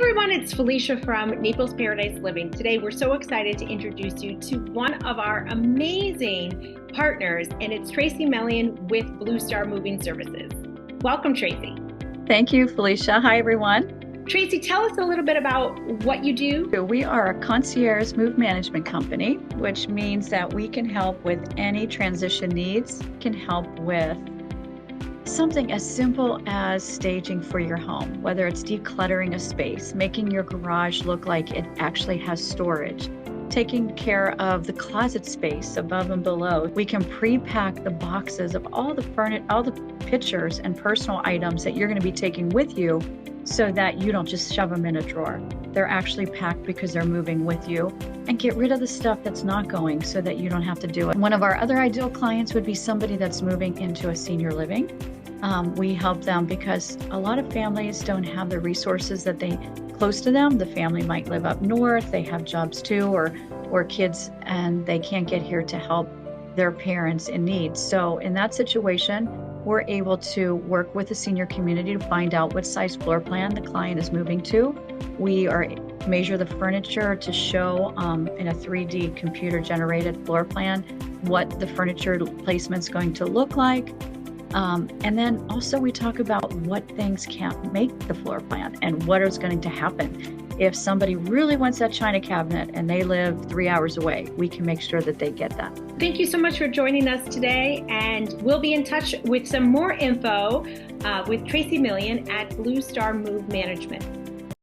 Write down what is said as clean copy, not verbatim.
everyone, it's Felicia from Naples Paradise Living. Today we're so excited to introduce you to one of our amazing partners, and it's Tracy Mellion with Blue Star Moving Services. Welcome, Tracy. Thank you, Felicia. Hi, everyone. Tracy, tell us a little bit about what you do. We are a concierge move management company, which means that we can help with any transition needs, can help with something as simple as staging for your home, whether it's decluttering a space, making your garage look like it actually has storage, taking care of the closet space above and below. We can pre-pack the boxes of all the pictures and personal items that you're going to be taking with you so that you don't just shove them in a drawer. They're actually packed because they're moving with you, and get rid of the stuff that's not going so that you don't have to do it. One of our other ideal clients would be somebody that's moving into a senior living. We help them because a lot of families don't have the resources that they close to them. The family might live up north, they have jobs too, or kids, and they can't get here to help their parents in need. So in that situation, we're able to work with the senior community to find out what size floor plan the client is moving to. We measure the furniture to show in a 3D computer generated floor plan what the furniture placement's going to look like. And then also we talk about what things can't make the floor plan and what is going to happen. If somebody really wants that china cabinet and they live 3 hours away, we can make sure that they get that. Thank you so much for joining us today, and we'll be in touch with some more info with Tracy Mellion at Blue Star Move Management.